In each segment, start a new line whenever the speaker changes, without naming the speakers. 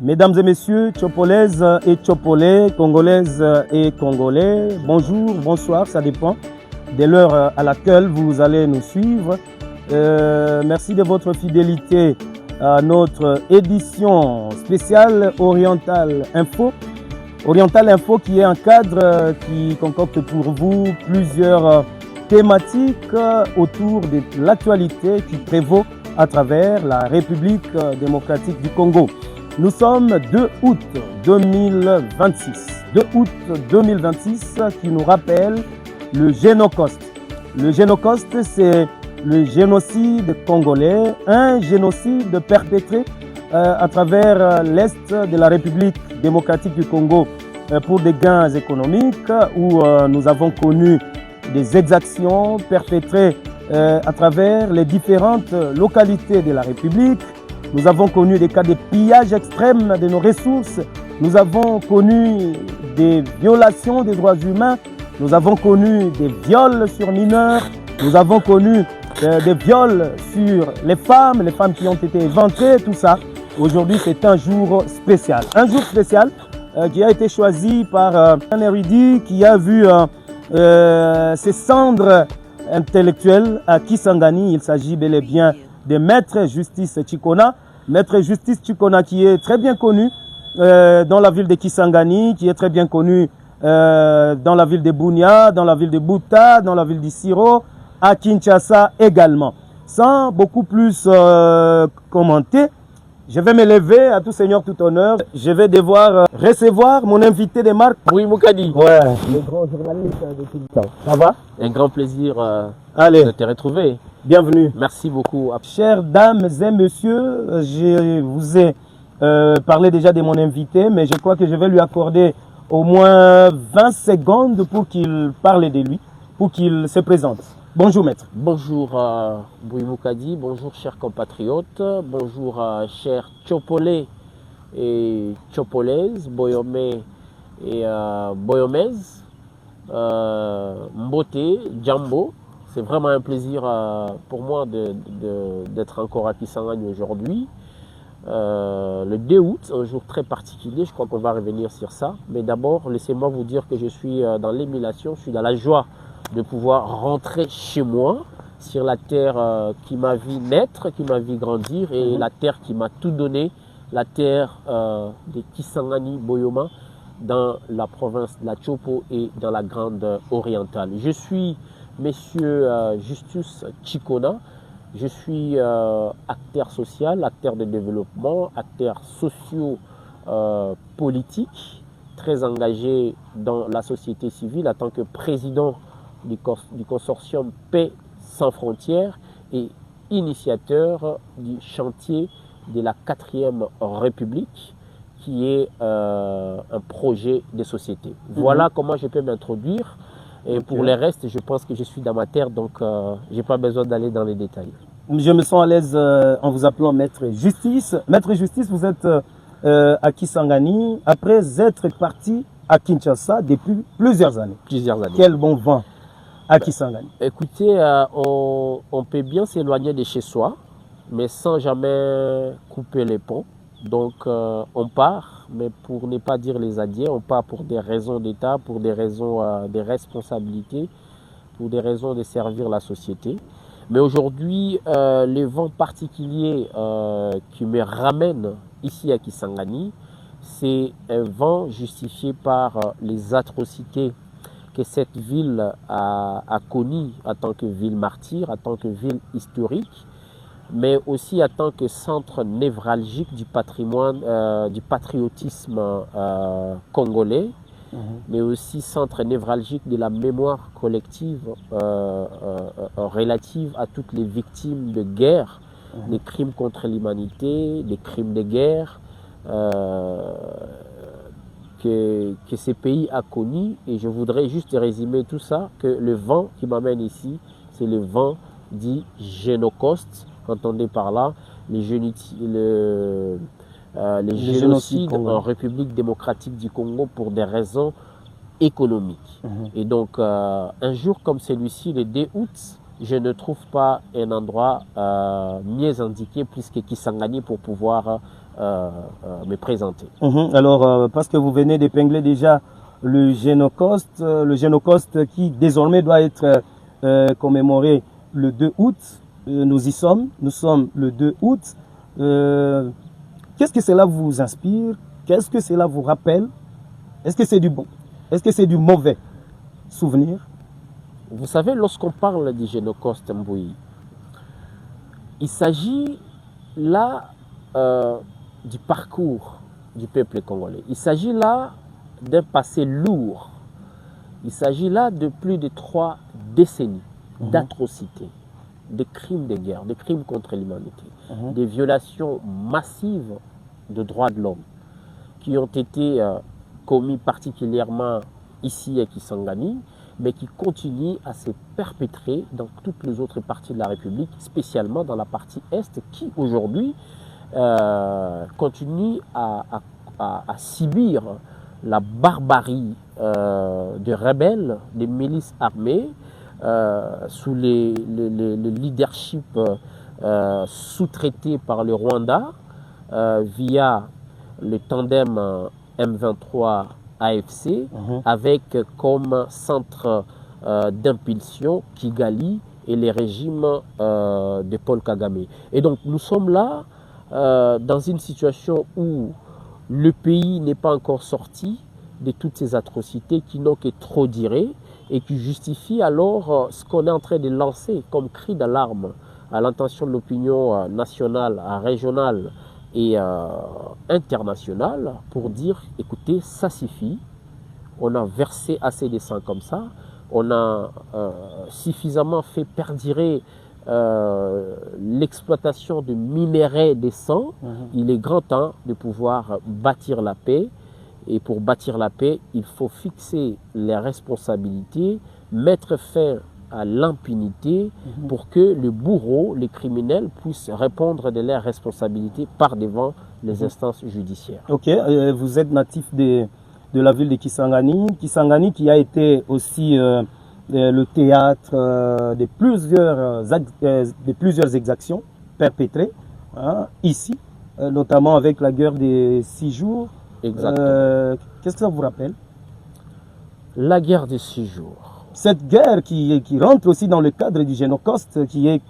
Mesdames et messieurs, Tchopolaises et Tchopolais, Congolaises et Congolais, bonjour, bonsoir, ça dépend de l'heure à laquelle vous allez nous suivre. Merci de votre fidélité à notre édition spéciale Oriental Info. Oriental Info qui est un cadre qui concocte pour vous plusieurs thématiques autour de l'actualité qui prévaut à travers la République démocratique du Congo. Nous sommes 2 août 2026. 2 août 2026 qui nous rappelle le Génocoste. Le Génocoste, c'est le génocide congolais, un génocide perpétré à travers l'Est de la République démocratique du Congo pour des gains économiques où nous avons connu des exactions perpétrées à travers les différentes localités de la République. Nous avons connu des cas de pillage extrême de nos ressources. Nous avons connu des violations des droits humains. Nous avons connu des viols sur mineurs. Nous avons connu des viols sur les femmes qui ont été éventrées, tout ça. Aujourd'hui, c'est un jour spécial. Un jour spécial qui a été choisi par un érudit qui a vu ses cendres intellectuelles à Kisangani. Il s'agit bel et bien de Maître Justice Tshikona. Maître Justice Tshikona qui est très bien connu dans la ville de Kisangani, qui est très bien connu dans la ville de Bunia, dans la ville de Buta, dans la ville d'Issiro, à Kinshasa également. Sans beaucoup plus commenter, je vais me lever à tout seigneur, tout honneur. Je vais devoir recevoir mon invité de marque.
Oui, Moukadi.
Ouais, le grand journaliste de tout le temps. Ça va?
Un grand plaisir
Allez,
de te retrouver.
bienvenue.
Merci beaucoup.
Chères dames et messieurs, je vous ai parlé déjà de mon invité, mais je crois que je vais lui accorder au moins 20 secondes pour qu'il parle de lui, pour qu'il se présente. Bonjour maître.
Bonjour Moukadi, bonjour chers compatriotes, bonjour chers Tchopolais et Tchopolaises, Boyomé et Boyomaises, Mboté, Djambo. C'est vraiment un plaisir pour moi d'être encore à Kisangani aujourd'hui. Le 2 août, un jour très particulier, je crois qu'on va revenir sur ça. Mais d'abord, laissez-moi vous dire que je suis dans l'émulation, je suis dans la joie de pouvoir rentrer chez moi, sur la terre qui m'a vu naître, qui m'a vu grandir et la terre qui m'a tout donné, la terre de Kisangani Boyoma dans la province de la Tchopo et dans la Grande Orientale. Je suis Monsieur Justus Tshikona, je suis acteur social, acteur de développement, acteur socio-politique, très engagé dans la société civile en tant que président du consortium Paix sans frontières et initiateur du chantier de la 4e République qui est un projet de société. Voilà comment je peux m'introduire. Et pour le reste, je pense que je suis dans ma terre, donc je n'ai pas besoin d'aller dans les détails.
Je me sens à l'aise en vous appelant Maître Justice. Maître Justice, vous êtes à Kisangani après être parti à Kinshasa depuis plusieurs années. Quel bon vent à Kisangani.
Écoutez, on peut bien s'éloigner de chez soi, mais sans jamais couper les ponts. Donc on part, mais pour ne pas dire les adieux, on part pour des raisons d'État, pour des raisons de responsabilité, pour des raisons de servir la société. Mais aujourd'hui, le vent particulier qui me ramène ici à Kisangani, c'est un vent justifié par les atrocités que cette ville a connues en tant que ville martyre, en tant que ville historique, mais aussi en tant que centre névralgique du patrimoine, du patriotisme congolais, mais aussi centre névralgique de la mémoire collective relative à toutes les victimes de guerre, des crimes contre l'humanité, des crimes de guerre que ce pays a connus. Et je voudrais juste résumer tout ça, que le vent qui m'amène ici, c'est le vent dit Génocoste. Entendez par là les génocides en République démocratique du Congo pour des raisons économiques. Et donc, un jour comme celui-ci, le 2 août, je ne trouve pas un endroit mieux indiqué plus que Kisangani pour pouvoir me présenter.
Alors, parce que vous venez d'épingler déjà le Génocoste qui désormais doit être commémoré le 2 août. Nous sommes le 2 août. Qu'est-ce que cela vous inspire? Qu'est-ce que cela vous rappelle? Est-ce que c'est du bon? Est-ce que c'est du mauvais souvenir?
Vous savez, lorsqu'on parle du Génocoste Mbouyi, il s'agit là du parcours du peuple congolais. Il s'agit là d'un passé lourd. Il s'agit là de plus de 3 décennies d'atrocités, de crimes de guerre, de crimes contre l'humanité, des violations massives de droits de l'homme qui ont été commis particulièrement ici à Kisangani, mais qui continuent à se perpétrer dans toutes les autres parties de la République, spécialement dans la partie Est, qui aujourd'hui continue à subir la barbarie de rebelles, des milices armées, sous le leadership sous-traité par le Rwanda via le tandem M23 AFC avec comme centre d'impulsion Kigali et les régimes de Paul Kagame. Et donc nous sommes là dans une situation où le pays n'est pas encore sorti de toutes ces atrocités qui n'ont que trop duré et qui justifient alors ce qu'on est en train de lancer comme cri d'alarme à l'intention de l'opinion nationale, régionale et internationale pour dire, écoutez, ça suffit, on a versé assez de sang comme ça, on a suffisamment fait perdurer l'exploitation de minerais de sang. Il est grand temps de pouvoir bâtir la paix. Et pour bâtir la paix, il faut fixer les responsabilités, mettre fin à l'impunité pour que les bourreaux, les criminels puissent répondre de leurs responsabilités par devant les instances judiciaires.
Ok, vous êtes natif de la ville de Kisangani. Kisangani qui a été aussi le théâtre de plusieurs exactions perpétrées ici, notamment avec la guerre des 6 jours.
Exactement.
Qu'est-ce que ça vous rappelle?
La guerre des 6 jours.
Cette guerre qui rentre aussi dans le cadre du Génocoste qui est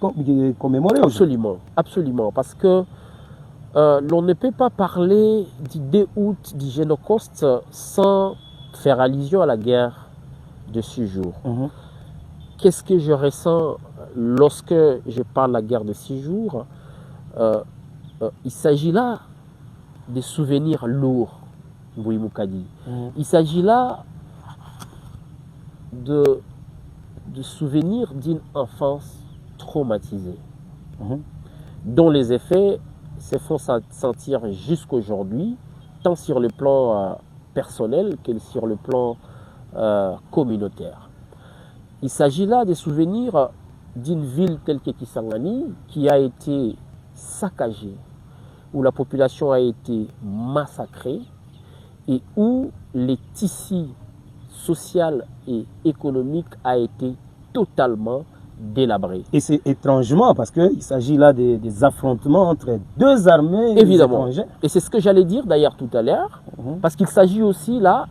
commémoré aujourd'hui.
Absolument, absolument. Parce que l'on ne peut pas parler du 2 août du Génocoste sans faire allusion à la guerre de 6 jours. Qu'est-ce que je ressens lorsque je parle de la guerre de 6 jours? Il s'agit là des souvenirs lourds, Mbouyi Moukadi. Il s'agit là de souvenirs d'une enfance traumatisée, dont les effets se font sentir jusqu'aujourd'hui, tant sur le plan personnel que sur le plan communautaire. Il s'agit là des souvenirs d'une ville telle que Kisangani qui a été saccagée, où la population a été massacrée et où les tissus social et économique a été totalement délabré.
Et c'est étrangement parce qu'il s'agit là des affrontements entre 2 armées étrangères.
Et c'est ce que j'allais dire d'ailleurs tout à l'heure, parce qu'il s'agit aussi là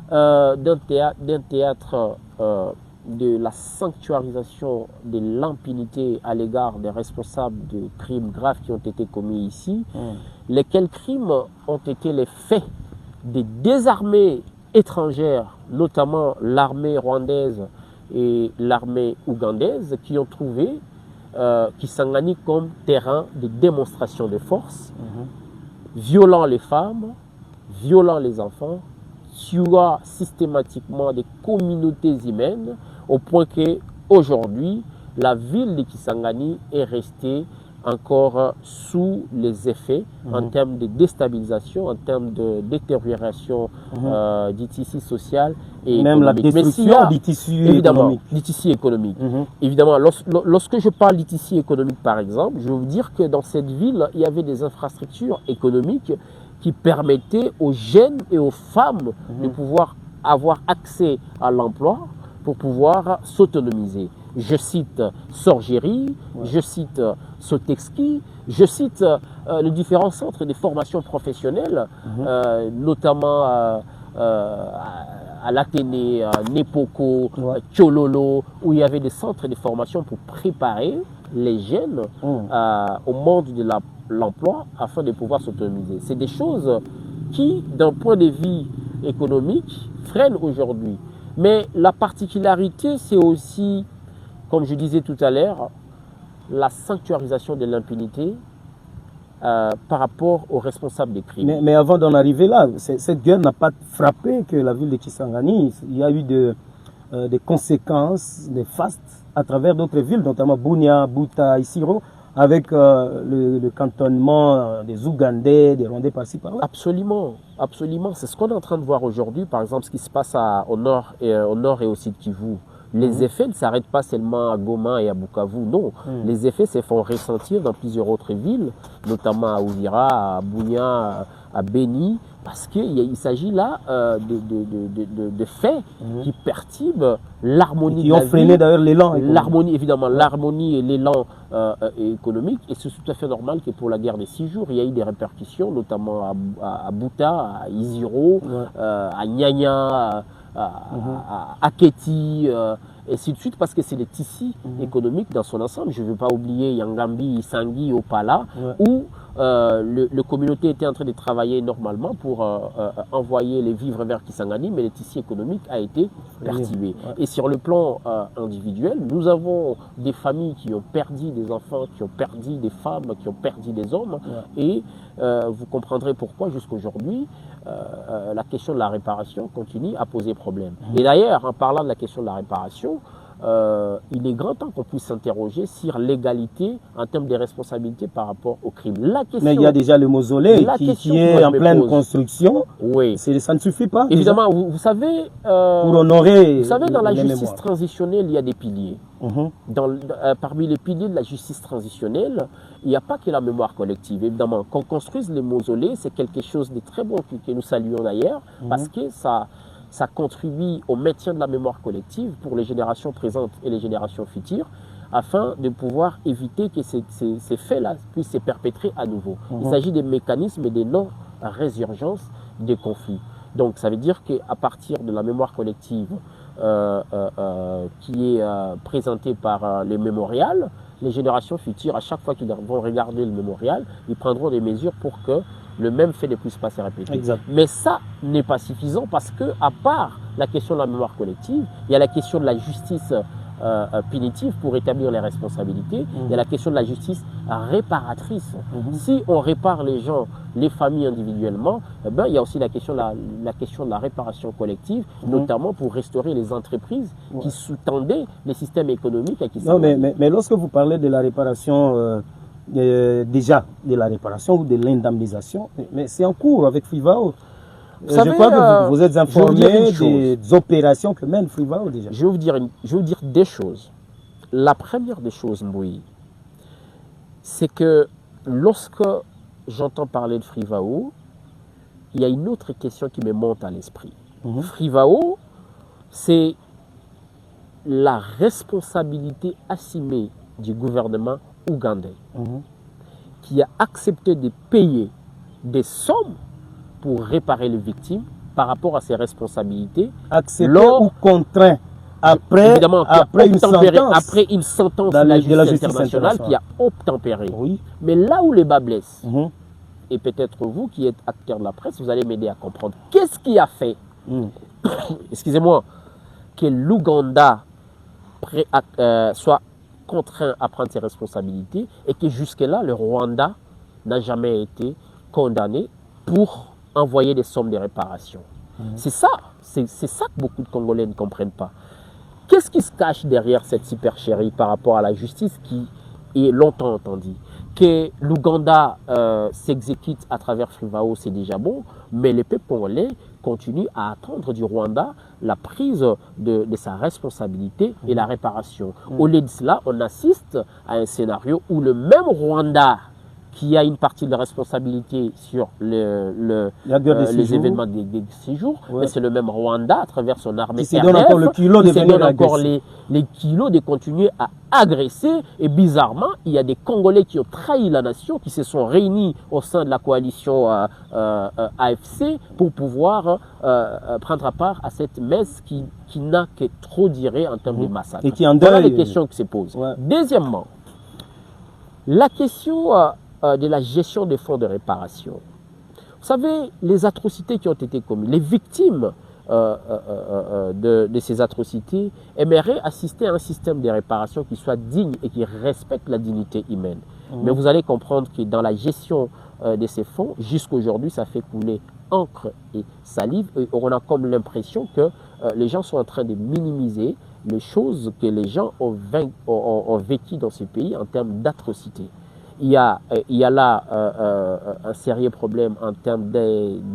d'un théâtre de la sanctuarisation de l'impunité à l'égard des responsables de crimes graves qui ont été commis ici, lesquels crimes ont été les faits des 2 armées étrangères, notamment l'armée rwandaise et l'armée ougandaise, qui ont trouvé Kisangani comme terrain de démonstration de force, violant les femmes, violant les enfants, tuant systématiquement des communautés humaines, au point que aujourd'hui la ville de Kisangani est restée encore sous les effets en termes de déstabilisation, en termes de détérioration du tissu social et
même
économique.
La destruction du tissu économique.
Du tissu économique. Évidemment, lorsque je parle du tissu économique, par exemple, je veux vous dire que dans cette ville, il y avait des infrastructures économiques qui permettaient aux jeunes et aux femmes de pouvoir avoir accès à l'emploi pour pouvoir s'autonomiser. Je cite Sorgeri, je cite Sotexki, je cite les différents centres de formation professionnelle, notamment à l'Athénée, à Nepoko, Tchololo, où il y avait des centres de formation pour préparer les jeunes au monde de l'emploi afin de pouvoir s'autonomiser. C'est des choses qui, d'un point de vue économique, freinent aujourd'hui. Mais la particularité, c'est aussi, comme je disais tout à l'heure, la sanctuarisation de l'impunité par rapport aux responsables des crimes.
Mais avant d'en arriver là, cette guerre n'a pas frappé que la ville de Kisangani. Il y a eu des conséquences néfastes à travers d'autres villes, notamment Bunia, Buta, Isiro, avec le cantonnement des Ougandais, des Rwandais par-ci par-là.
Absolument, absolument. C'est ce qu'on est en train de voir aujourd'hui, par exemple, ce qui se passe au nord et au sud Kivu. Les effets ne s'arrêtent pas seulement à Goma et à Bukavu, non. Les effets se font ressentir dans plusieurs autres villes, notamment à Ouvira, à Bunia, à Beni, parce qu'il s'agit là de faits qui perturbent l'harmonie de la ville.
Qui ont freiné d'ailleurs l'élan.
L'harmonie, évidemment, l'harmonie et l'élan économique. Et c'est tout à fait normal que pour la guerre des 6 jours, il y a eu des répercussions, notamment à Buta, à Isiro, à Nyanya, à Aketi, et ainsi de suite, parce que c'est des tissus économiques dans son ensemble. Je ne veux pas oublier Yangambi, Sangui, Opala, où la communauté était en train de travailler normalement pour envoyer les vivres vers Kisangani, mais le tissu économique a été perturbé. Et sur le plan individuel, nous avons des familles qui ont perdu des enfants, qui ont perdu des femmes, qui ont perdu des hommes, et vous comprendrez pourquoi jusqu'aujourd'hui, la question de la réparation continue à poser problème. Et d'ailleurs, en parlant de la question de la réparation, il est grand temps qu'on puisse s'interroger sur l'égalité en termes de responsabilité par rapport au crime.
Mais il y a déjà le mausolée qui est en pleine construction.
Oui.
Ça ne suffit pas.
Évidemment, vous savez,
pour honorer.
Vous savez, dans la justice transitionnelle, il y a des piliers. Parmi les piliers de la justice transitionnelle, il n'y a pas que la mémoire collective. Évidemment, qu'on construise les mausolées, c'est quelque chose de très bon que nous saluons d'ailleurs, parce que ça contribue au maintien de la mémoire collective pour les générations présentes et les générations futures, afin de pouvoir éviter que ces faits-là puissent se perpétrer à nouveau. Il s'agit des mécanismes de non-résurgence des conflits. Donc ça veut dire qu'à partir de la mémoire collective qui est présentée par les mémorials, les générations futures, à chaque fois qu'ils vont regarder le mémorial, ils prendront des mesures pour que le même fait ne puisse pas se répéter.
Exact.
Mais ça n'est pas suffisant parce que, à part la question de la mémoire collective, il y a la question de la justice punitive pour établir les responsabilités, il y a la question de la justice réparatrice. Si on répare les gens, les familles individuellement, il y a aussi la question de la réparation collective, notamment pour restaurer les entreprises qui sous-tendaient les systèmes économiques.
Non, mais lorsque vous parlez de la réparation, déjà de la réparation ou de l'indemnisation, mais c'est en cours avec Frivao. Je crois que vous êtes informé des opérations que mène Frivao déjà.
Je vais vous dire des choses. La première des choses, Mboui, c'est que lorsque j'entends parler de Frivao, il y a une autre question qui me monte à l'esprit. Frivao, c'est la responsabilité assumée du gouvernement ougandais qui a accepté de payer des sommes pour réparer les victimes par rapport à ses responsabilités.
Accepté ou contraint après
une sentence de la justice internationale qui a obtempéré. Mais là où les bas blessent, et peut-être vous qui êtes acteur de la presse, vous allez m'aider à comprendre. Qu'est-ce qui a fait, excusez-moi, que l'Ouganda soit contraint à prendre ses responsabilités et que jusque-là, le Rwanda n'a jamais été condamné pour envoyer des sommes de réparation. C'est ça que beaucoup de Congolais ne comprennent pas. Qu'est-ce qui se cache derrière cette supercherie par rapport à la justice qui est longtemps entendue? Que l'Ouganda s'exécute à travers Frivao, c'est déjà bon, mais les peuples congolais continuent à attendre du Rwanda la prise de sa responsabilité et la réparation. Au lieu de cela, on assiste à un scénario où le même Rwanda qui a une partie de la responsabilité sur les événements des séjours,
ouais.
mais c'est le même Rwanda à travers son armée
qui se donne encore le kilo de venir
encore les kilos de continuer à agresser. Et bizarrement, il y a des Congolais qui ont trahi la nation, qui se sont réunis au sein de la coalition AFC pour pouvoir prendre part à cette messe qui n'a que trop duré en termes de massacre.
Et qui en
voilà les questions qui se posent.
Ouais.
Deuxièmement, la question de la gestion des fonds de réparation. Vous savez, les atrocités qui ont été commises, les victimes de ces atrocités aimeraient assister à un système de réparation qui soit digne et qui respecte la dignité humaine. Mais vous allez comprendre que dans la gestion de ces fonds, jusqu'aujourd'hui, ça fait couler encre et salive. Et on a comme l'impression que les gens sont en train de minimiser les choses que les gens ont vécues dans ce pays en termes d'atrocités. Il y a là un sérieux problème en termes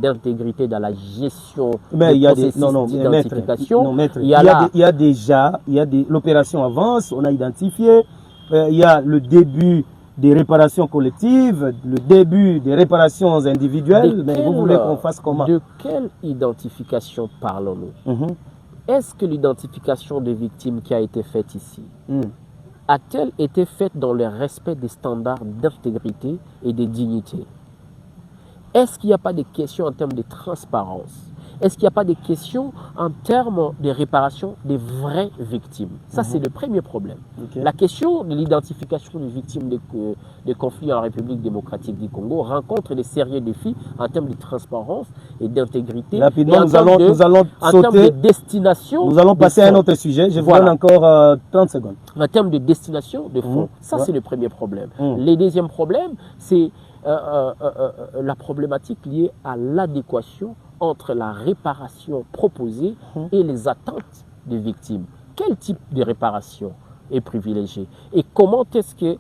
d'intégrité dans la gestion
des processus
d'identification.
Il y a déjà, l'opération avance, on a identifié, il y a le début des réparations collectives, le début des réparations individuelles, mais vous voulez qu'on fasse comment?
De quelle identification parlons-nous? Est-ce que l'identification des victimes qui a été faite ici a-t-elle été faite dans le respect des standards d'intégrité et de dignité? Est-ce qu'il n'y a pas de questions en termes de transparence? Est-ce qu'il n'y a pas de questions en termes de réparation des vraies victimes? Ça, c'est le premier problème. Okay. La question de l'identification des victimes des conflits en République démocratique du Congo rencontre des sérieux défis en termes de transparence et d'intégrité.
Rapidement, nous allons
en termes de destination.
Nous allons passer à un autre sujet. Je vous donne encore 30 secondes.
En termes de destination de fonds, ça, c'est le premier problème. Le deuxième problème, c'est la problématique liée à l'adéquation entre la réparation proposée et les attentes des victimes. Quel type de réparation est privilégié? Et comment est-ce que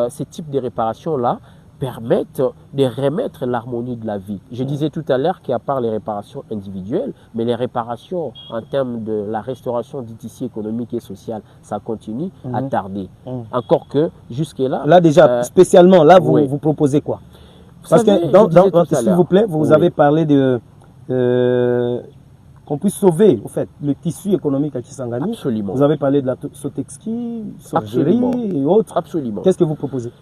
ces types de réparations-là permettent de remettre l'harmonie de la vie? Je disais tout à l'heure qu'à part les réparations individuelles, mais les réparations en termes de la restauration du tissu économique et social, ça continue à tarder. Encore que jusque-là...
Là déjà, spécialement, là, vous proposez quoi? Parce que, s'il vous plaît, vous avez parlé de... qu'on puisse sauver au fait, le tissu économique à Kisangani.
Absolument.
Vous avez parlé de la Sotexki, Sorgerie et autres.
Absolument.
Qu'est-ce que vous proposez?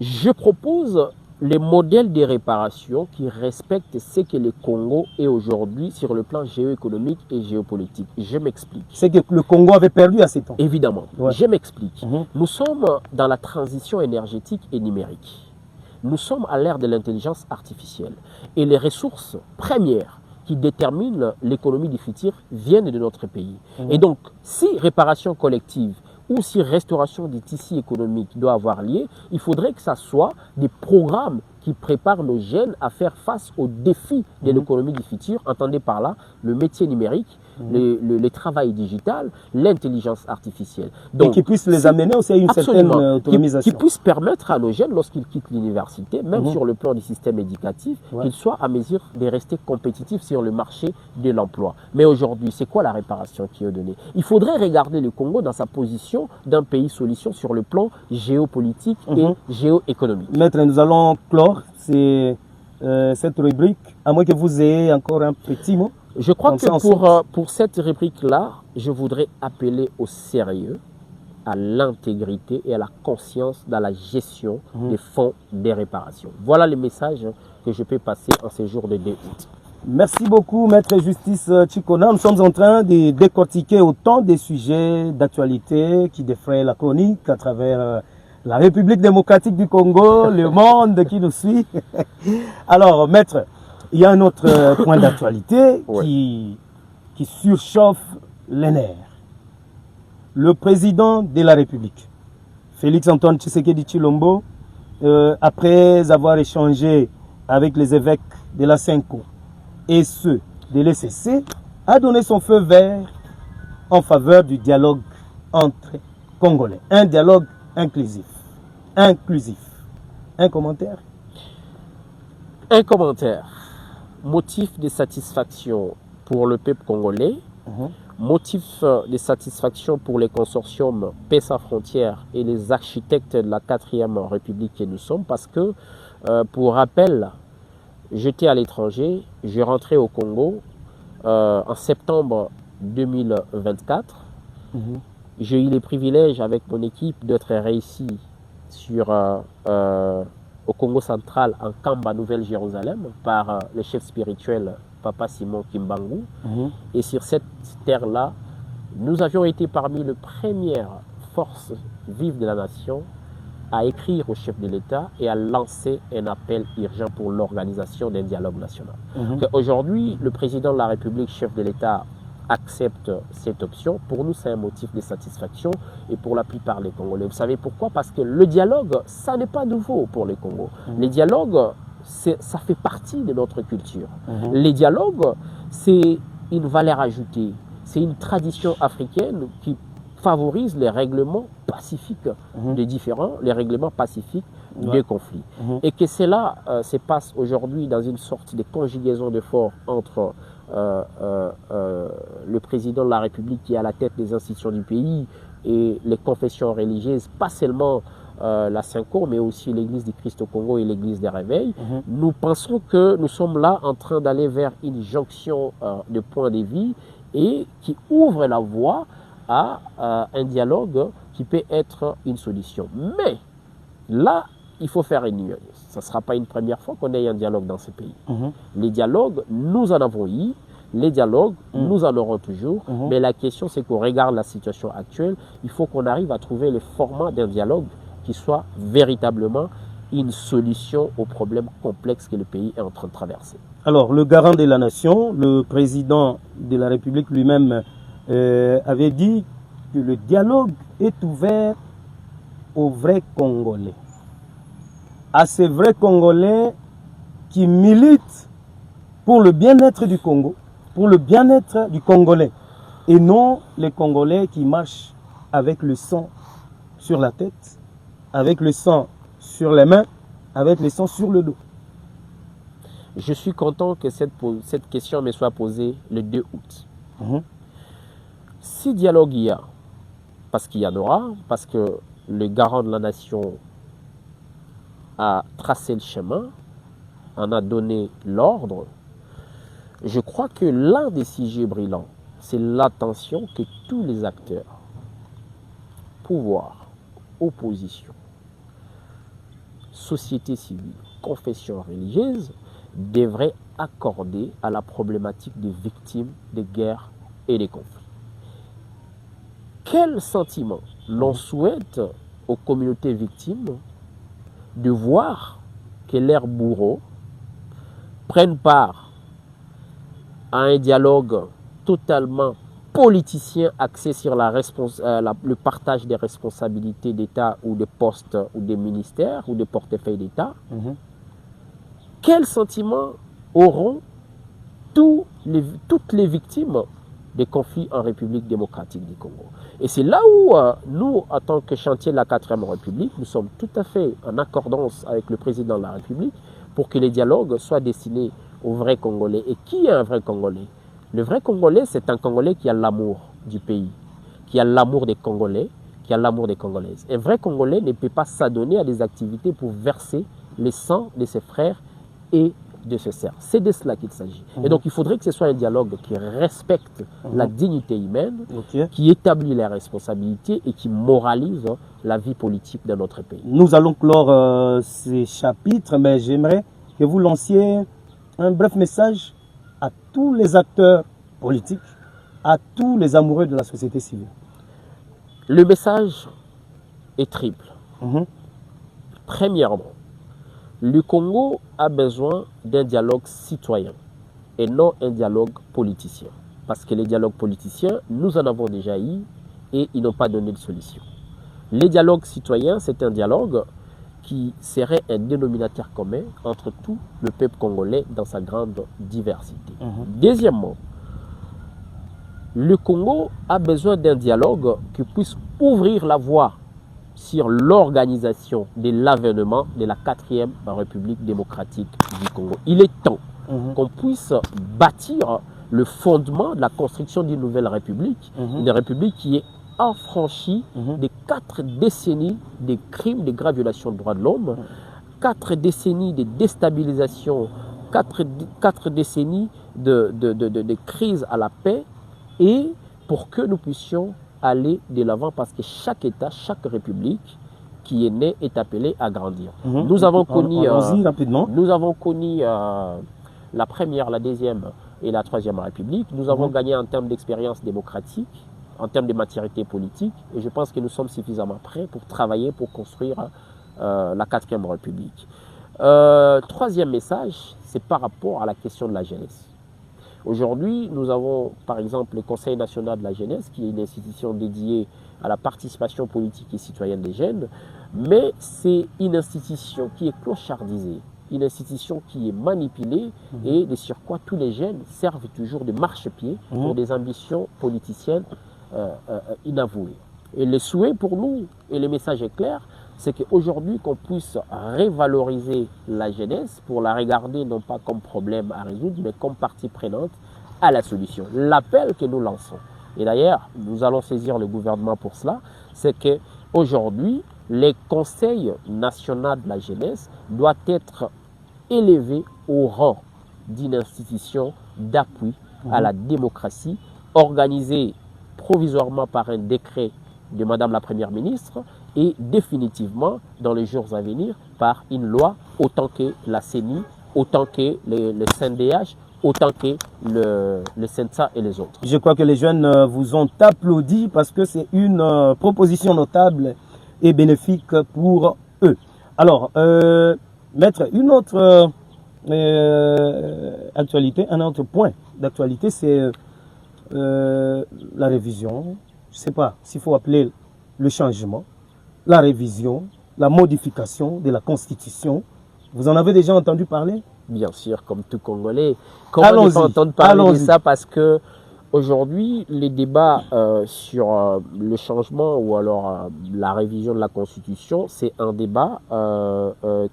Je propose les modèles de réparation qui respectent ce que le Congo est aujourd'hui sur le plan géoéconomique et géopolitique. Je m'explique.
C'est que le Congo avait perdu à ces temps.
Évidemment. Ouais. Je m'explique. Nous sommes dans la transition énergétique et numérique. Nous sommes à l'ère de l'intelligence artificielle et les ressources premières qui déterminent l'économie du futur viennent de notre pays. Et donc, si réparation collective ou si restauration des tissus économiques doit avoir lieu, il faudrait que ça soit des programmes qui préparent nos jeunes à faire face aux défis de l'économie du futur. Entendez par là le métier numérique, le travail digital, l'intelligence artificielle.
Donc, et qui puissent les amener aussi à une certaine autonomisation.
Qui puissent permettre à nos jeunes, lorsqu'ils quittent l'université, même sur le plan du système éducatif, qu'ils soient à mesure de rester compétitifs sur le marché de l'emploi. Mais aujourd'hui, c'est quoi la réparation qui est donnée? Il faudrait regarder le Congo dans sa position d'un pays solution sur le plan géopolitique et géoéconomique.
Maître, nous allons clore cette rubrique, à moins que vous ayez encore un petit mot.
Je crois que pour cette rubrique-là, je voudrais appeler au sérieux, à l'intégrité et à la conscience dans la gestion des fonds des réparations. Voilà le message que je peux passer en ces jours de 2 août.
Merci beaucoup, Maître Justice Tchikona. Nous sommes en train de décortiquer autant des sujets d'actualité qui défraient la chronique à travers la République démocratique du Congo, le monde qui nous suit. Alors, Maître, il y a un autre point d'actualité qui surchauffe les nerfs. Le président de la République, Félix-Antoine Tshisekedi Tshilombo, après avoir échangé avec les évêques de la Senko et ceux de l'ECC, a donné son feu vert en faveur du dialogue entre Congolais. Un dialogue inclusif. Un commentaire?
Un commentaire. Motif de satisfaction pour le peuple congolais, Motif de satisfaction pour les consortiums Paix sans frontières et les architectes de la 4e République que nous sommes, parce que, pour rappel, j'étais à l'étranger, j'ai rentré au Congo en septembre 2024. J'ai eu les privilèges avec mon équipe d'être réussi au Congo central, en Kamba, Nouvelle-Jérusalem, par le chef spirituel Papa Simon Kimbangu. Et sur cette terre-là, nous avions été parmi les premières forces vives de la nation à écrire au chef de l'État et à lancer un appel urgent pour l'organisation d'un dialogue national. Aujourd'hui, le président de la République, chef de l'État, accepte cette option. Pour nous, c'est un motif de satisfaction et pour la plupart des Congolais. Vous savez pourquoi? Parce que le dialogue, ça n'est pas nouveau pour les Congos. Les dialogues, ça fait partie de notre culture. Les dialogues, c'est une valeur ajoutée. C'est une tradition africaine qui favorise les règlements pacifiques des différends, les règlements pacifiques des conflits. Et que cela se passe aujourd'hui dans une sorte de conjugaison de force entre le président de la République qui est à la tête des institutions du pays et les confessions religieuses, pas seulement la Synco, mais aussi l'Église du Christ au Congo et l'Église des Réveils. Nous pensons que nous sommes là en train d'aller vers une jonction de points de vue et qui ouvre la voie à un dialogue qui peut être une solution. Mais là, il faut faire une nuance. Ce ne sera pas une première fois qu'on ait un dialogue dans ce pays. Les dialogues, nous en avons eu. Les dialogues, nous en aurons toujours. Mais la question, c'est qu'on regarde la situation actuelle. Il faut qu'on arrive à trouver le format d'un dialogue qui soit véritablement une solution aux problèmes complexes que le pays est en train de traverser.
Alors, le garant de la nation, le président de la République lui-même, avait dit que le dialogue est ouvert aux vrais Congolais. À ces vrais Congolais qui militent pour le bien-être du Congo, pour le bien-être du Congolais, et non les Congolais qui marchent avec le sang sur la tête, avec le sang sur les mains, avec le sang sur le dos.
Je suis content que cette question me soit posée le 2 août. Si dialogue il y a, parce qu'il y en aura, parce que le garant de la nation a tracé le chemin, en a donné l'ordre, je crois que l'un des sujets brillants, c'est l'attention que tous les acteurs, pouvoir, opposition, société civile, confession religieuse, devraient accorder à la problématique des victimes des guerres et des conflits. Quel sentiment l'on souhaite aux communautés victimes de voir que leurs bourreaux prennent part à un dialogue totalement politicien axé sur le partage des responsabilités d'État ou des postes ou des ministères ou des portefeuilles d'État. Quel sentiment auront toutes les victimes des conflits en République démocratique du Congo? Et c'est là où nous, en tant que chantier de la 4e République, nous sommes tout à fait en accordance avec le président de la République pour que les dialogues soient destinés aux vrais Congolais. Et qui est un vrai Congolais? Le vrai Congolais, c'est un Congolais qui a l'amour du pays, qui a l'amour des Congolais, qui a l'amour des Congolaises. Un vrai Congolais ne peut pas s'adonner à des activités pour verser le sang de ses frères et de ses sœurs. C'est de cela qu'il s'agit. Et donc, il faudrait que ce soit un dialogue qui respecte la dignité humaine, qui établit les responsabilités et qui moralise la vie politique de notre pays.
Nous allons clore ces chapitres, mais j'aimerais que vous lanciez un bref message à tous les acteurs politiques, à tous les amoureux de la société civile.
Le message est triple. Premièrement, le Congo a besoin d'un dialogue citoyen et non un dialogue politicien. Parce que les dialogues politiciens, nous en avons déjà eu et ils n'ont pas donné de solution. Les dialogues citoyens, c'est un dialogue qui serait un dénominateur commun entre tout le peuple congolais dans sa grande diversité. Deuxièmement, le Congo a besoin d'un dialogue qui puisse ouvrir la voie sur l'organisation de l'avènement de la 4e République démocratique du Congo. Il est temps qu'on puisse bâtir le fondement de la construction d'une nouvelle république, une république qui est affranchie des 4 décennies des crimes, des graves violations de droits de l'homme, 4 décennies de déstabilisation, 4 décennies de crise à la paix, et pour que nous puissions aller de l'avant, parce que chaque État, chaque république qui est née est appelée à grandir. Nous avons connu, la première, la deuxième et la troisième république. Nous avons gagné en termes d'expérience démocratique, en termes de maturité politique, et je pense que nous sommes suffisamment prêts pour travailler, pour construire la 4e république. Troisième message, c'est par rapport à la question de la jeunesse. Aujourd'hui, nous avons par exemple le Conseil national de la jeunesse, qui est une institution dédiée à la participation politique et citoyenne des jeunes, mais c'est une institution qui est clochardisée, une institution qui est manipulée et de surcroît tous les jeunes servent toujours de marchepied pour des ambitions politiciennes inavouées. Et le souhait pour nous, et le message est clair, c'est qu'aujourd'hui qu'on puisse revaloriser la jeunesse pour la regarder non pas comme problème à résoudre, mais comme partie prenante à la solution. L'appel que nous lançons, et d'ailleurs nous allons saisir le gouvernement pour cela, c'est qu'aujourd'hui le Conseil national de la jeunesse doit être élevé au rang d'une institution d'appui à la démocratie, organisée provisoirement par un décret de Madame la Première ministre et définitivement dans les jours à venir par une loi, autant que la CENI, autant que le CNDH, autant que le CENSA et les autres.
Je crois que les jeunes vous ont applaudi parce que c'est une proposition notable et bénéfique pour eux. Alors, Maître, une autre actualité, un autre point d'actualité, c'est la révision. Je ne sais pas s'il faut appeler le changement, la révision, la modification de la Constitution. Vous en avez déjà entendu parler?
Bien sûr, comme tout Congolais. Comment ne pas entendre parler de ça? Parce que aujourd'hui, les débats sur le changement ou alors la révision de la Constitution, c'est un débat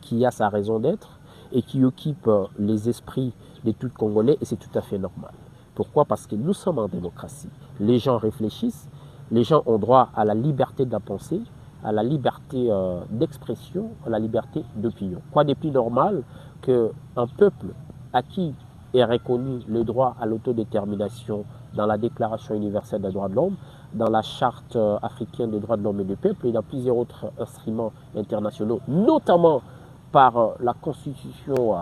qui a sa raison d'être et qui occupe les esprits de tout Congolais, et c'est tout à fait normal. Pourquoi? Parce que nous sommes en démocratie. Les gens réfléchissent, les gens ont droit à la liberté de la pensée, à la liberté d'expression, à la liberté d'opinion. Quoi de plus normal qu'un peuple à qui est reconnu le droit à l'autodétermination dans la Déclaration universelle des droits de l'homme, dans la Charte africaine des droits de l'homme et du peuple et dans plusieurs autres instruments internationaux, notamment par la Constitution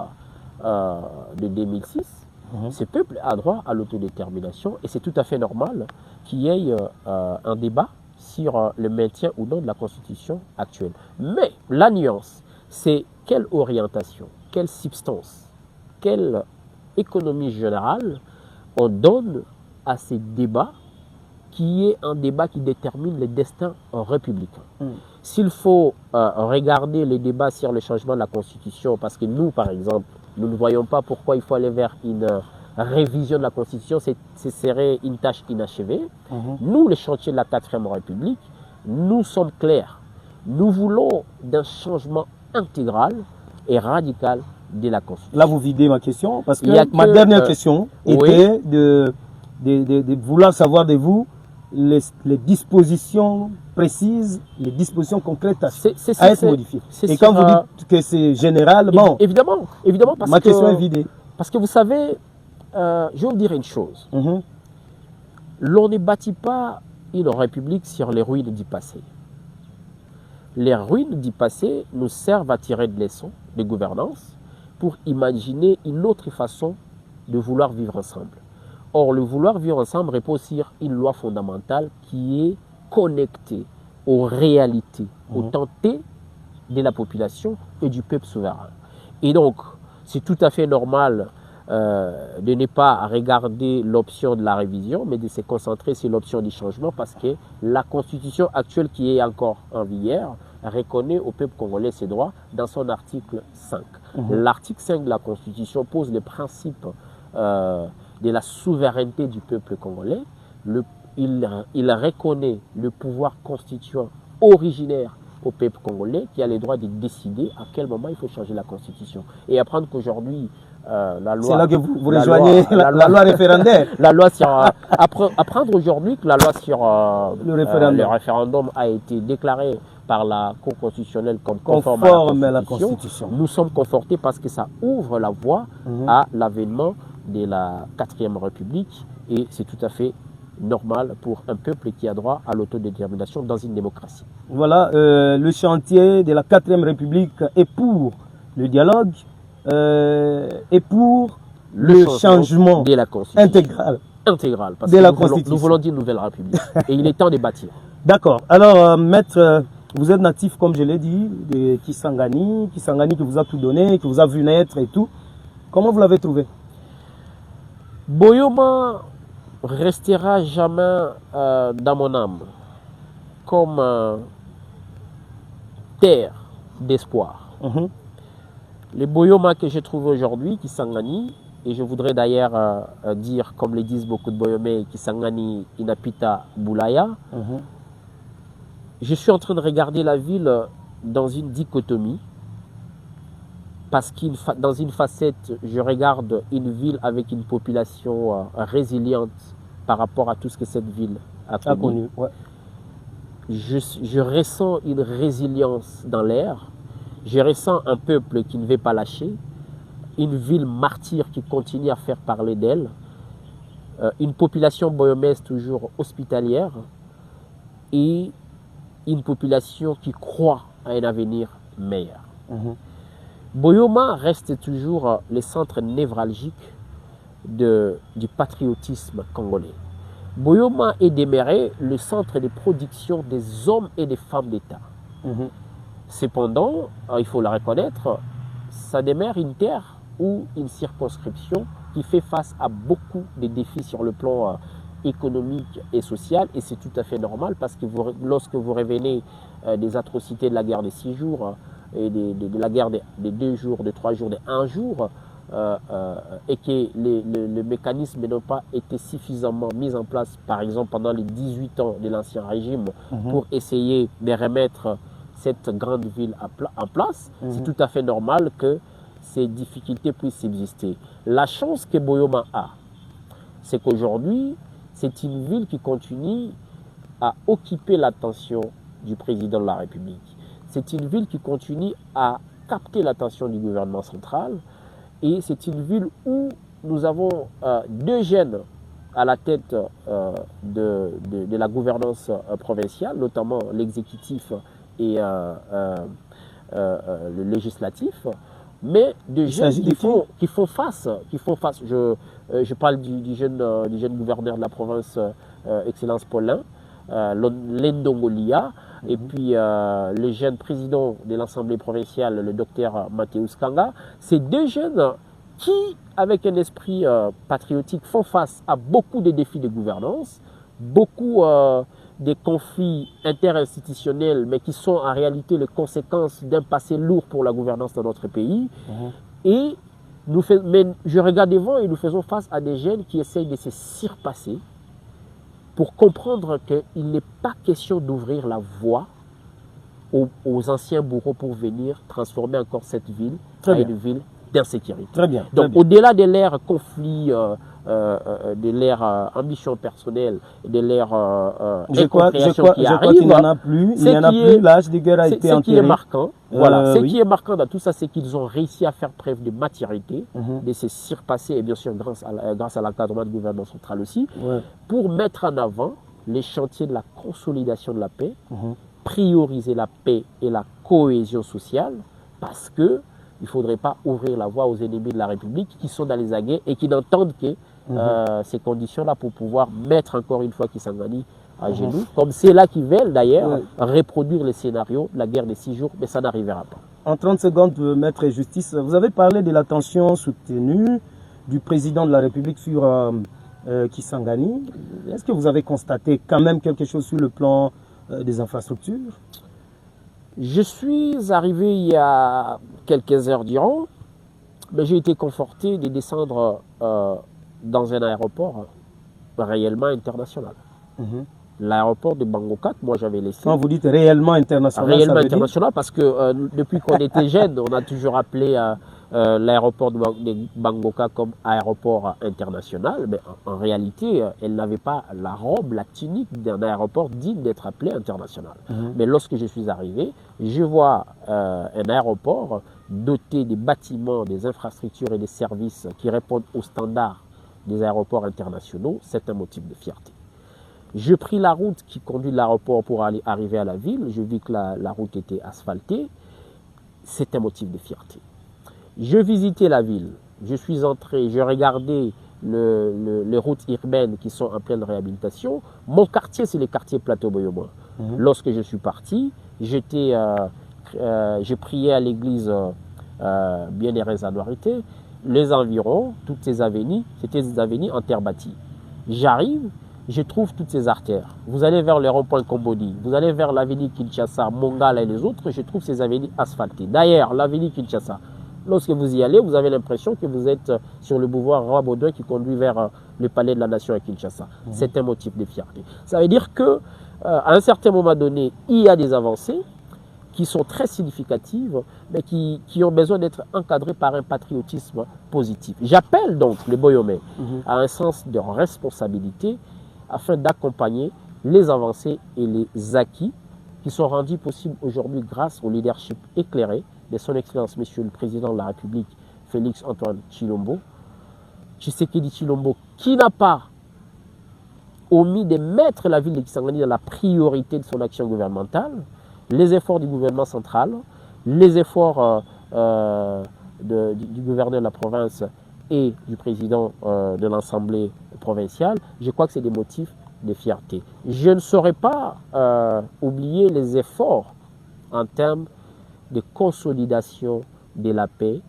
de 2006, ce peuple a droit à l'autodétermination et c'est tout à fait normal qu'il y ait un débat sur le maintien ou non de la Constitution actuelle. Mais la nuance, c'est quelle orientation, quelle substance, quelle économie générale on donne à ces débats qui est un débat qui détermine le destin républicain. S'il faut regarder les débats sur le changement de la Constitution, parce que nous, par exemple, nous ne voyons pas pourquoi il faut aller vers une révision de la Constitution, ce serait une tâche inachevée. Nous, les chantiers de la 4e République, nous sommes clairs. Nous voulons d'un changement intégral et radical de la Constitution.
Là, vous videz ma question, parce que ma dernière question était de vouloir savoir de vous les dispositions précises, les dispositions concrètes à être modifiées. Et quand vous dites que c'est général, bon,
évidemment, parce
ma question est vidée.
Parce que vous savez, je vais vous dire une chose. L'on ne bâtit pas une république sur les ruines du passé. Les ruines du passé nous servent à tirer des leçons de gouvernance pour imaginer une autre façon de vouloir vivre ensemble. Or, le vouloir vivre ensemble repose sur une loi fondamentale qui est connectée aux réalités, aux tentés de la population et du peuple souverain. Et donc, c'est tout à fait normal de ne pas regarder l'option de la révision, mais de se concentrer sur l'option du changement, parce que la Constitution actuelle qui est encore en vigueur reconnaît au peuple congolais ses droits dans son article 5. L'article 5 de la Constitution pose le principe de la souveraineté du peuple congolais. Il reconnaît le pouvoir constituant originaire au peuple congolais qui a le droit de décider à quel moment il faut changer la Constitution. Et apprendre qu'aujourd'hui, la loi.
C'est là que vous rejoignez la loi référendaire.
La loi sur. Apprendre aujourd'hui que la loi sur
le
référendum a été déclarée par la Cour constitutionnelle comme conforme à la Constitution. Nous sommes confortés parce que ça ouvre la voie à l'avènement de la 4e République et c'est tout à fait normal pour un peuple qui a droit à l'autodétermination dans une démocratie.
Voilà, le chantier de la 4e République est pour le dialogue et pour le changement
de la Constitution
intégral
parce que nous voulons dire nouvelle République et il est temps de bâtir.
D'accord. Alors, maître, vous êtes natif, comme je l'ai dit, de Kisangani qui vous a tout donné, qui vous a vu naître et tout. Comment vous l'avez trouvé?
Boyoma restera jamais dans mon âme comme terre d'espoir. Le Boyoma que j'ai trouvé aujourd'hui, Kisangani, et je voudrais d'ailleurs dire, comme le disent beaucoup de Boyomais, Kisangani inapita Boulaya, je suis en train de regarder la ville dans une dichotomie, parce que dans une facette, je regarde une ville avec une population résiliente par rapport à tout ce que cette ville a connu. Je ressens une résilience dans l'air, je ressens un peuple qui ne veut pas lâcher, une ville martyre qui continue à faire parler d'elle, une population boyomaise toujours hospitalière et une population qui croit à un avenir meilleur. Boyoma reste toujours le centre névralgique du patriotisme congolais. Boyoma est demeuré le centre de production des hommes et des femmes d'État. Cependant, il faut le reconnaître, ça demeure une terre ou une circonscription qui fait face à beaucoup de défis sur le plan économique et social, et c'est tout à fait normal parce que lorsque vous revenez des atrocités de la guerre des 6 jours et de la guerre des 2 jours, de 3 jours, de 1 jour, et que les mécanismes n'ont pas été suffisamment mis en place, par exemple pendant les 18 ans de l'Ancien Régime, pour essayer de remettre cette grande ville en place, c'est tout à fait normal que ces difficultés puissent subsister. La chance que Boyoma a, c'est qu'aujourd'hui, c'est une ville qui continue à occuper l'attention du président de la République. C'est une ville qui continue à capter l'attention du gouvernement central. Et c'est une ville où nous avons 2 jeunes à la tête de la gouvernance provinciale, notamment l'exécutif et le législatif. Mais des jeunes qui font face. Je parle du jeune gouverneur de la province, Excellence Paulin, Lendongolia, et puis le jeune président de l'Assemblée provinciale, le docteur Mathéus Kanga. Ces 2 jeunes qui, avec un esprit patriotique, font face à beaucoup de défis de gouvernance, beaucoup de conflits interinstitutionnels, mais qui sont en réalité les conséquences d'un passé lourd pour la gouvernance dans notre pays. Et mais je regarde devant et nous faisons face à des jeunes qui essayent de se surpasser pour comprendre qu'il n'est pas question d'ouvrir la voie aux anciens bourreaux pour venir transformer encore cette ville en une ville d'insécurité.
Très bien.
Donc au-delà de l'ère conflit, de l'ère ambition personnelle, de l'ère incompréhension qui arrive,
qu'il n'y en a plus, l'âge de guerre a été enterré.
Ce qui est marquant, ce qui est marquant dans tout ça, c'est qu'ils ont réussi à faire preuve de maturité, de se surpasser, et bien sûr grâce à l'encadrement du gouvernement central aussi, pour mettre en avant les chantiers de la consolidation de la paix, prioriser la paix et la cohésion sociale, parce que il ne faudrait pas ouvrir la voie aux ennemis de la République qui sont dans les aguets et qui n'entendent que ces conditions-là pour pouvoir mettre encore une fois Kisangani à genoux. Comme c'est là qu'ils veulent d'ailleurs reproduire les scénarios de la guerre des 6 jours, mais ça n'arrivera pas.
En 30 secondes, Maître Justice, vous avez parlé de l'attention soutenue du président de la République sur Kisangani. Est-ce que vous avez constaté quand même quelque chose sur le plan des infrastructures?
Je suis arrivé il y a quelques heures durant, mais j'ai été conforté de descendre dans un aéroport réellement international. L'aéroport de Bangokat, moi j'avais laissé.
Quand vous dites réellement international,
réellement international, parce que depuis qu'on était jeune, on a toujours appelé l'aéroport de Bangoka comme aéroport international, mais en réalité, elle n'avait pas la robe, la tunique d'un aéroport digne d'être appelé international. Mais lorsque je suis arrivé, je vois un aéroport doté des bâtiments, des infrastructures et des services qui répondent aux standards des aéroports internationaux. C'est un motif de fierté. Je pris la route qui conduit de l'aéroport pour arriver à la ville. Je vis que la route était asphaltée. C'est un motif de fierté. Je visitais la ville. Je suis entré, je regardais les routes urbaines qui sont en pleine réhabilitation. Mon quartier, c'est le quartier Plateau Boyoma. Lorsque je suis parti, j'ai prié à l'église Bien-Aimée Anuarité. Les environs, toutes ces avenues, c'était des avenues en terre bâtie. J'arrive, je trouve toutes ces artères. Vous allez vers le rond-point Kombodi, vous allez vers l'avenue Kinshasa, Mongala et les autres, je trouve ces avenues asphaltées. D'ailleurs, l'avenue Kinshasa, lorsque vous y allez, vous avez l'impression que vous êtes sur le boulevard Roi-Baudouin qui conduit vers le palais de la Nation à Kinshasa. C'est un motif de fierté. Ça veut dire que à un certain moment donné, il y a des avancées qui sont très significatives, mais qui ont besoin d'être encadrées par un patriotisme positif. J'appelle donc les Boyomais à un sens de responsabilité afin d'accompagner les avancées et les acquis qui sont rendus possibles aujourd'hui grâce au leadership éclairé de son Excellence Monsieur le Président de la République, Félix Antoine Tshilombo. Tshisekedi Tshilombo, qui n'a pas omis de mettre la ville de Kisangani dans la priorité de son action gouvernementale, les efforts du gouvernement central, les efforts du gouverneur de la province et du président de l'Assemblée provinciale, je crois que c'est des motifs de fierté. Je ne saurais pas oublier les efforts en termes de consolidation de la paix,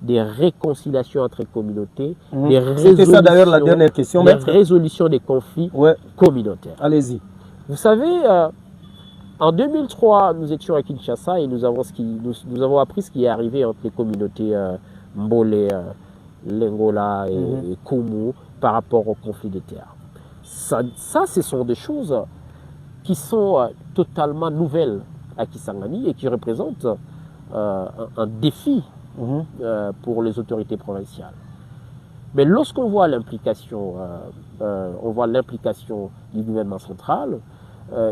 des réconciliations entre communautés, des
ça d'ailleurs la dernière question,
résolutions des conflits communautaires.
Allez-y.
Vous savez, en 2003, nous étions à Kinshasa et nous avons appris ce qui est arrivé entre les communautés Mbole, Lengola et Kumu par rapport au conflit des terres. Ça, ce sont des choses qui sont totalement nouvelles à Kisangani et qui représentent un défi pour les autorités provinciales. Mais lorsqu'on voit l'implication, du gouvernement central,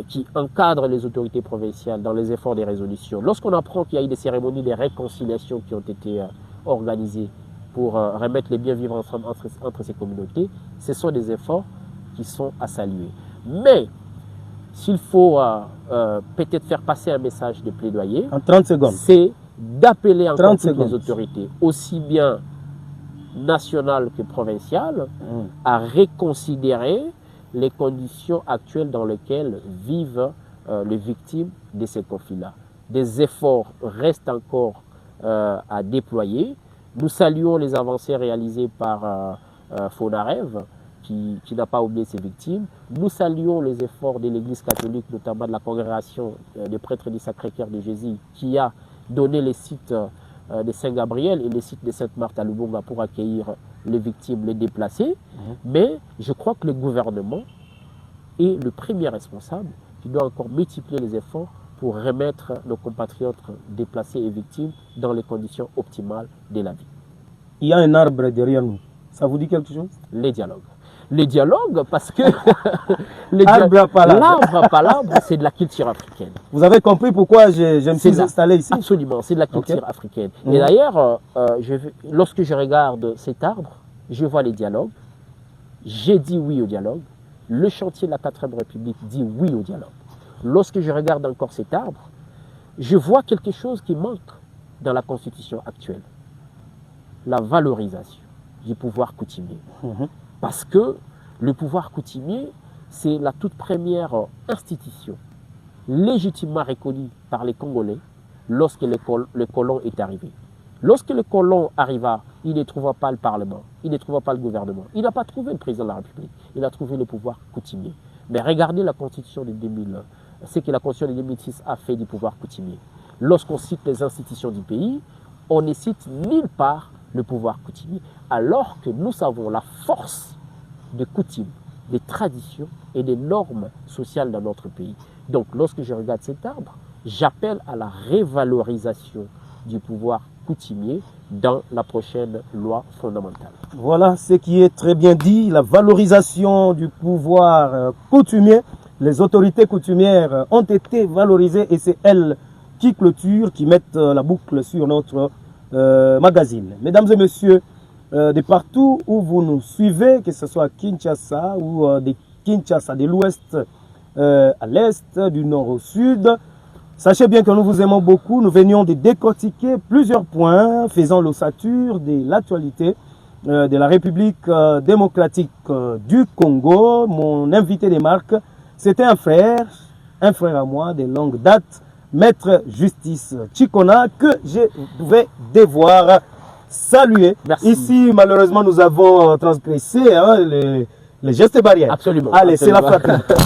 qui encadre les autorités provinciales dans les efforts des résolutions, lorsqu'on apprend qu'il y a eu des cérémonies de réconciliation qui ont été organisées pour remettre les biens vivre ensemble entre ces communautés, ce sont des efforts qui sont à saluer. Mais s'il faut peut-être faire passer un message de plaidoyer,
en 30 secondes,
c'est d'appeler encore toutes les autorités, aussi bien nationales que provinciales, à reconsidérer les conditions actuelles dans lesquelles vivent les victimes de ces conflits-là. Des efforts restent encore à déployer. Nous saluons les avancées réalisées par Fonarev, qui n'a pas oublié ses victimes. Nous saluons les efforts de l'Église catholique, notamment de la congrégation des prêtres du Sacré-Cœur de Jésus, qui a donné les sites de Saint-Gabriel et les sites de Sainte-Marthe à Lubunga pour accueillir les victimes, les déplacés. Mais je crois que le gouvernement est le premier responsable qui doit encore multiplier les efforts pour remettre nos compatriotes déplacés et victimes dans les conditions optimales de la vie.
Il y a un arbre derrière nous. Ça vous dit quelque chose?
Les dialogues. Les dialogues, parce que
l'arbre
à palabre, c'est de la culture africaine.
Vous avez compris pourquoi je me suis installé ici?
Absolument, c'est de la culture africaine. Et d'ailleurs, lorsque je regarde cet arbre, je vois les dialogues. J'ai dit oui au dialogue. Le chantier de la 4e République dit oui au dialogue. Lorsque je regarde encore cet arbre, je vois quelque chose qui manque dans la Constitution actuelle. La valorisation du pouvoir coutumier. Parce que le pouvoir coutumier, c'est la toute première institution légitimement reconnue par les Congolais lorsque le colon est arrivé. Lorsque le colon arriva, il ne trouva pas le Parlement, il ne trouva pas le gouvernement, il n'a pas trouvé le président de la République, il a trouvé le pouvoir coutumier. Mais regardez la Constitution de 2000, ce que la Constitution de 2006 a fait du pouvoir coutumier. Lorsqu'on cite les institutions du pays, on ne cite nulle part le pouvoir coutumier, alors que nous savons la force des coutumes, des traditions et des normes sociales dans notre pays. Donc, lorsque je regarde cet arbre, j'appelle à la révalorisation du pouvoir coutumier dans la prochaine loi fondamentale.
Voilà ce qui est très bien dit, la valorisation du pouvoir coutumier. Les autorités coutumières ont été valorisées et c'est elles qui clôturent, qui mettent la boucle sur notre magazine. Mesdames et messieurs, de partout où vous nous suivez, que ce soit à Kinshasa ou de Kinshasa de l'ouest à l'est, du nord au sud, sachez bien que nous vous aimons beaucoup. Nous venions de décortiquer plusieurs points faisant l'ossature de l'actualité de la République démocratique du Congo. Mon invité de marque, c'était un frère à moi de longue date, Maître Justice Tchikona, que je pouvais devoir saluer.
Merci.
Ici, malheureusement, nous avons transgressé les gestes barrières.
Absolument.
Allez, c'est la
absolument.
frappe.